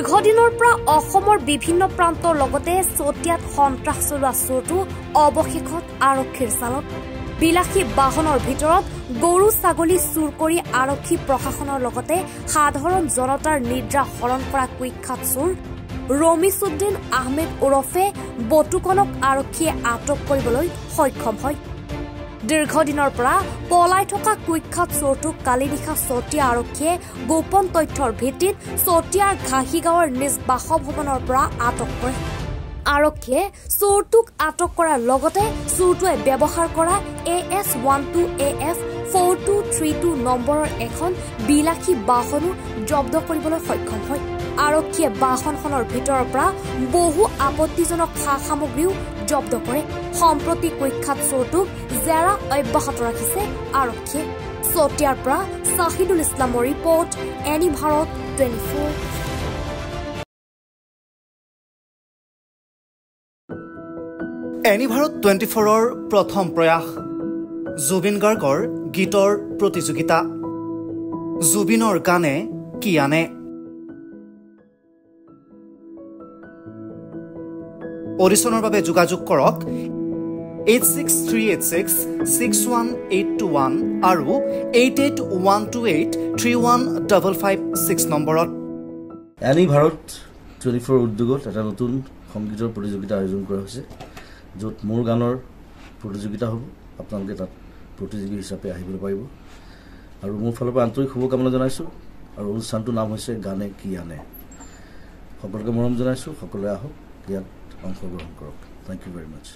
দীৰ্ঘদিনৰ পৰা অসমৰ বিভিন্ন প্ৰান্তৰ লগতে চতিয়াত সন্ত্ৰাস চলোৱা চোৰটো অৱশেষত আৰক্ষীৰ চালত বিলাসী বাহনৰ ভিতৰত গৰু ছাগলী চুৰ কৰি আৰক্ষী প্ৰশাসনৰ লগতে সাধাৰণ জনতাৰ নিদ্ৰা হৰণ কৰা কুখ্যাত চোৰ ৰমিছউদ্দিন আহমেদ ওৰফে বটুকনক আৰক্ষীয়ে আটক কৰিবলৈ সক্ষম হয়। দীৰ্ঘদিনৰ পৰা পলাই থকা কুখ্যাত চোৰটোক কালি নিশা চতিয়া আৰক্ষীয়ে গোপন তথ্যৰ ভিত্তিত চতিয়াৰ ঘাঁহি গাঁৱৰ নিজ বাসভৱনৰ পৰা আটক কৰে। আৰক্ষীয়ে চোৰটোক আটক কৰাৰ লগতে চোৰটোৱে ব্যৱহাৰ কৰা AS12AF4232 নম্বৰৰ এখন বিলাসী বাহনো জব্দ কৰিবলৈ সক্ষম হয়। আৰক্ষীয়ে বাহনখনৰ ভিতৰৰ পৰা বহু আপত্তিজনক সা সামগ্ৰীও জব্দ কৰে। সম্প্ৰতি কুখ্যাত চোৰটোক জেৰা অব্যাহত ৰাখিছে আৰক্ষীয়ে। চতিয়াৰ পৰা চাহিদুল ইছলামৰ ৰিপৰ্ট, এনি ভাৰত 24। এনি ভাৰত 24ৰ প্ৰথম প্ৰয়াস জুবিন গাৰ্গৰ গীতৰ প্ৰতিযোগিতা। জুবিনৰ গানে কি আনে। অডিশ্যনৰ বাবে যোগাযোগ কৰক 8638661821 আৰু 8812831556 নম্বৰত। এনি ভাৰত 24 উদ্যোগত এটা নতুন সংগীতৰ প্ৰতিযোগিতা আয়োজন কৰা হৈছে, য'ত মোৰ গানৰ প্ৰতিযোগিতা হ'ব। আপোনালোকে তাত প্ৰতিযোগী হিচাপে আহিবলৈ পাৰিব আৰু মোৰ ফালৰ পৰা আন্তৰিক শুভকামনা জনাইছোঁ। আৰু অনুষ্ঠানটোৰ নাম হৈছে গানে কি আনে। সকলোকে মৰম জনাইছোঁ, সকলোৱে আহক, ইয়াত অংশগ্ৰহণ কৰক। Thank you very much.